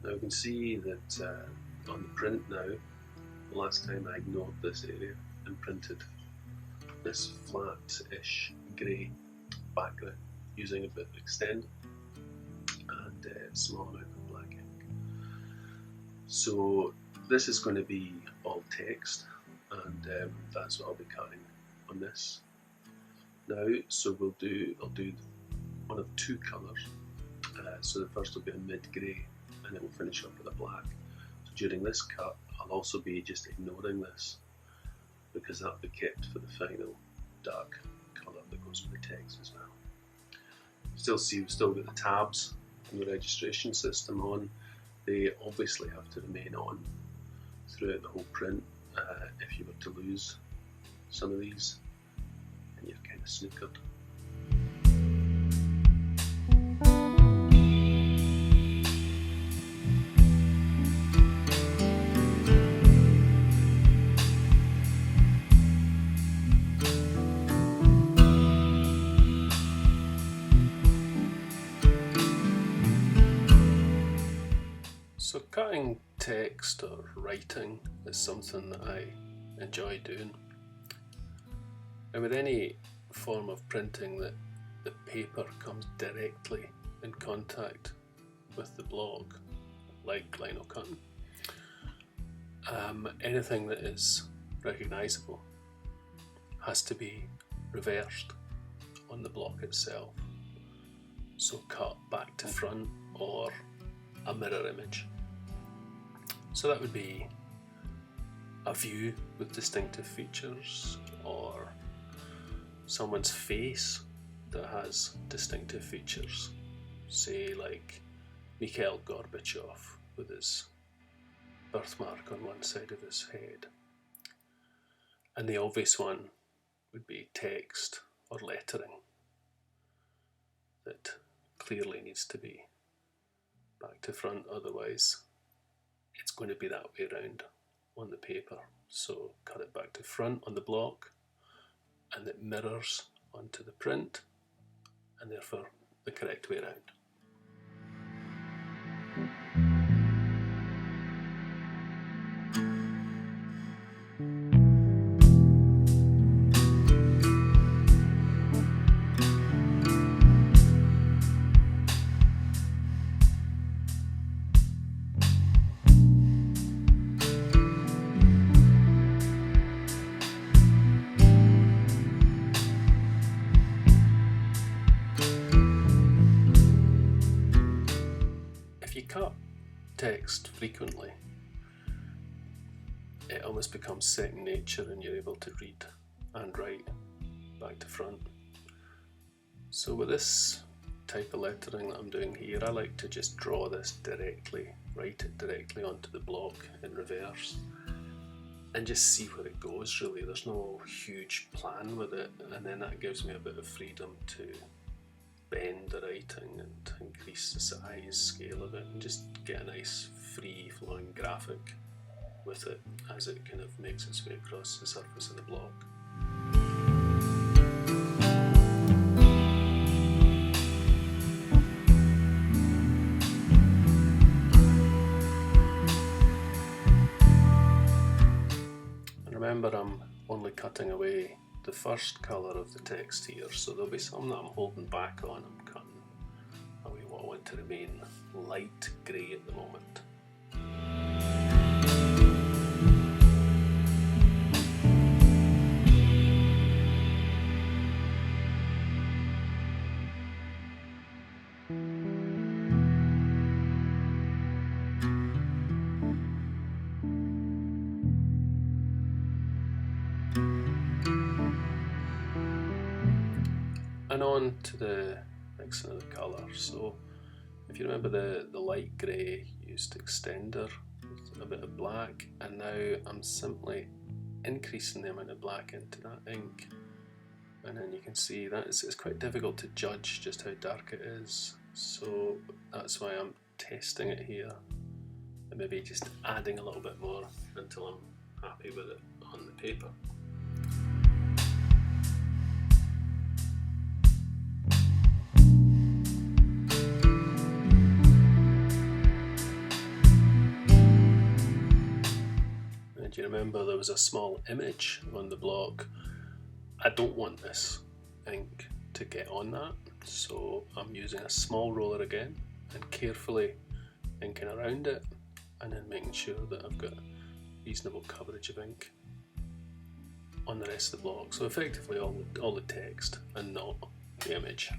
Now you can see that on the print now, the last time I ignored this area and printed this flat-ish grey background using a bit of extend and a small amount of black ink. So this is going to be all text, and that's what I'll be carrying on this now. So I'll do one of two colours. So the first will be a mid-grey, and then we'll finish up with a black. So during this cut, I'll also be just ignoring this, because that'll be kept for the final dark colour that goes with the text as well. Still see we've still got the tabs and the registration system on. They obviously have to remain on throughout the whole print. If you were to lose some of these, then you're kind of snookered. So cutting text or writing is something that I enjoy doing. And with any form of printing that the paper comes directly in contact with the block, like Linocut, anything that is recognisable has to be reversed on the block itself. So cut back to front or a mirror image. So that would be a view with distinctive features, or someone's face that has distinctive features, say like Mikhail Gorbachev with his birthmark on one side of his head. And the obvious one would be text or lettering that clearly needs to be back to front, otherwise it's going to be that way around on the paper. So cut it back to front on the block, and it mirrors onto the print, and therefore the correct way around. If you cut text frequently, it almost becomes second nature, and you're able to read and write back to front. So with this type of lettering that I'm doing here, I like to just draw this directly, write it directly onto the block in reverse, and just see where it goes really. There's no huge plan with it, and then that gives me a bit of freedom to bend the writing and increase the size, scale of it, and just get a nice free flowing graphic with it as it kind of makes its way across the surface of the block. And remember, I'm only cutting away the first colour of the text here, so there'll be some that I'm holding back on. I'm cutting away what I want to remain light grey at the moment. And on to the mixing of the colour. So if you remember, the light grey used extender with a bit of black, and now I'm simply increasing the amount of black into that ink, and then you can see that it's quite difficult to judge just how dark it is, so that's why I'm testing it here and maybe just adding a little bit more until I'm happy with it on the paper. remember there was a small image on the block. I don't want this ink to get on that, so I'm using a small roller again and carefully inking around it, and then making sure that I've got reasonable coverage of ink on the rest of the block. So effectively all the text and not the image.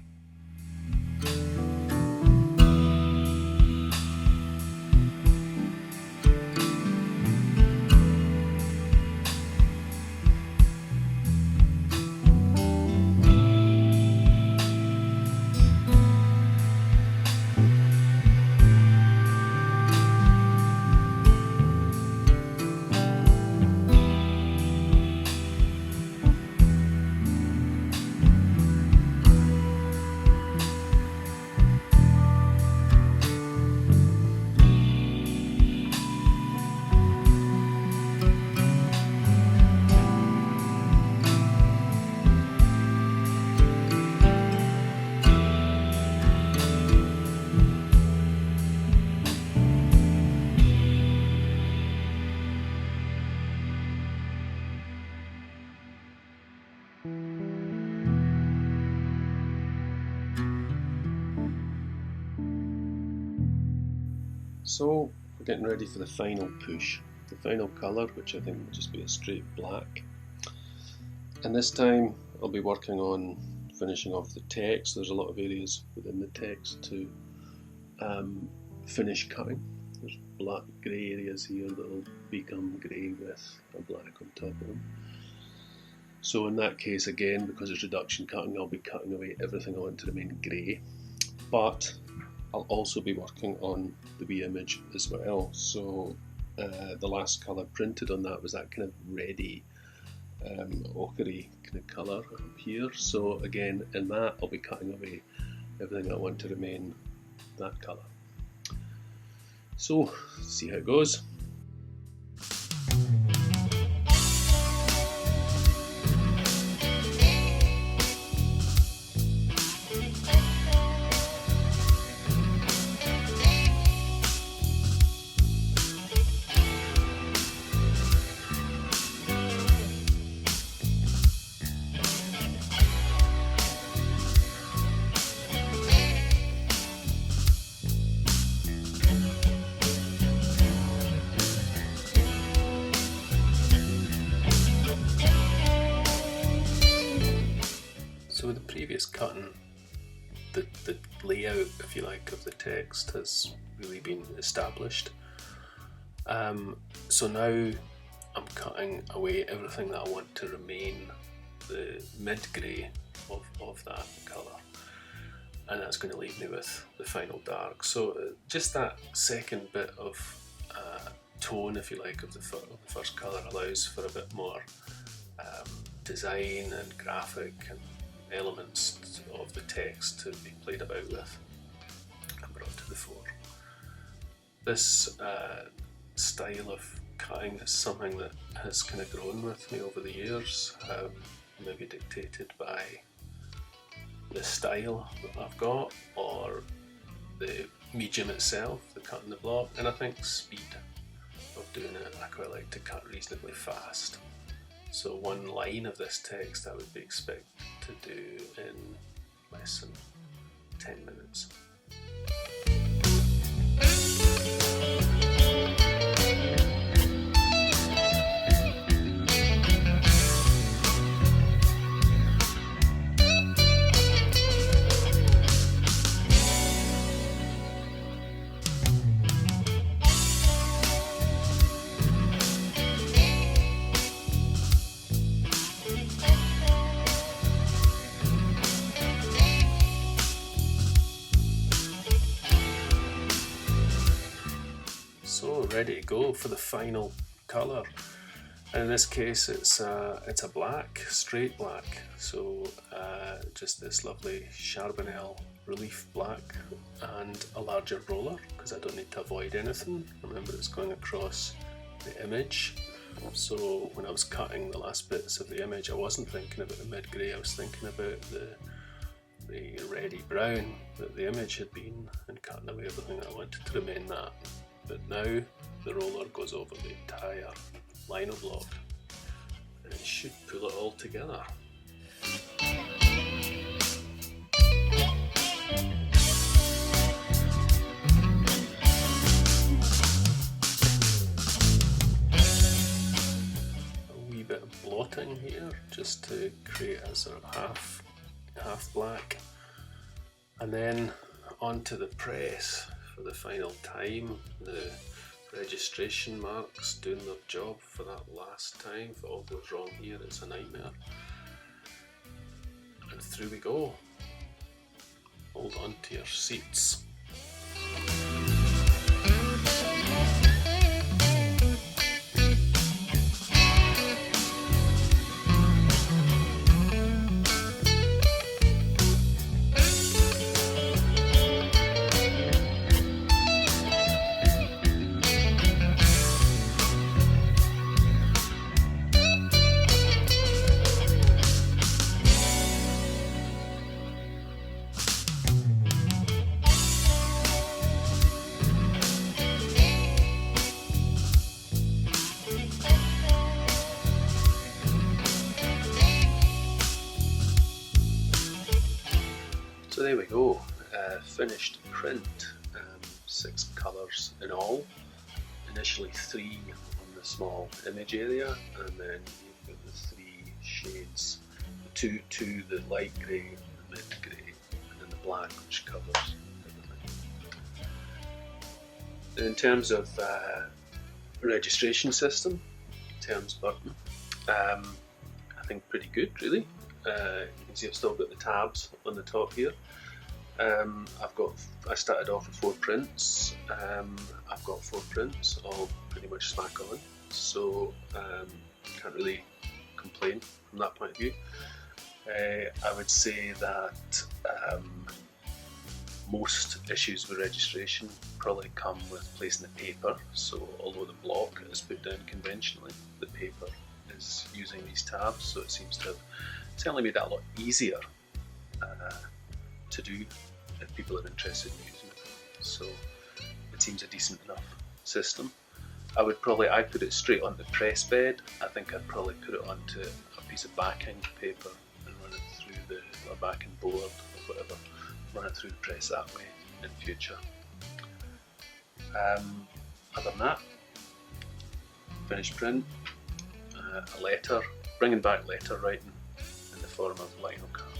So we're getting ready for the final push, the final colour, which I think will just be a straight black. And this time I'll be working on finishing off the text. There's a lot of areas within the text to finish cutting. There's black grey areas here that will become grey with a black on top of them. So in that case, again, because it's reduction cutting, I'll be cutting away everything I want to remain grey. But I'll also be working on the wee image as well. So the last colour printed on that was that kind of reddy, ochre kind of colour up here. So again, in that I'll be cutting away everything I want to remain that colour. So, see how it goes. So with the previous cutting, the layout, if you like, of the text has really been established. So now I'm cutting away everything that I want to remain the mid-grey of that colour, and that's going to leave me with the final dark. So just that second bit of tone, if you like, of the first colour allows for a bit more design and graphic and elements of the text to be played about with and brought to the fore. This style of cutting is something that has kind of grown with me over the years, maybe dictated by the style that I've got or the medium itself, the cut in the block, and I think speed of doing it. I quite like to cut reasonably fast. So one line of this text I would be expected to do in less than 10 minutes. So ready to go for the final colour, and in this case it's a black, straight black, so just this lovely Charbonnel relief black and a larger roller because I don't need to avoid anything. Remember, it's going across the image, so when I was cutting the last bits of the image I wasn't thinking about the mid-grey, I was thinking about the reddy brown that the image had been and cutting away everything I wanted to remain that. But now the roller goes over the entire lino block, and it should pull it all together. A wee bit of blotting here just to create a sort of half black, and then onto the press for the final time. The registration marks doing their job for that last time. If it all goes wrong here, it's a nightmare. And through we go. Hold on to your seats. So there we go, finished print, 6 colours in all, initially 3 on the small image area, and then you've got the 3 shades, the two the light grey, the mid grey, and then the black which covers everything. In terms of registration system, Terms button, I think pretty good really. You can see I've still got the tabs on the top here. I started off with 4 prints. I've got 4 prints, all pretty much smack on, so can't really complain from that point of view. I would say that most issues with registration probably come with placing the paper. So although the block is put down conventionally, the paper is using these tabs, so it seems to have certainly made that a lot easier to do if people are interested in using it. So it seems a decent enough system. I put it straight onto the press bed. I think I'd probably put it onto a piece of backing paper and run it through the backing board or whatever, run it through the press that way in future. Other than that, finished print, a letter, bringing back letter writing in the form of Linocut.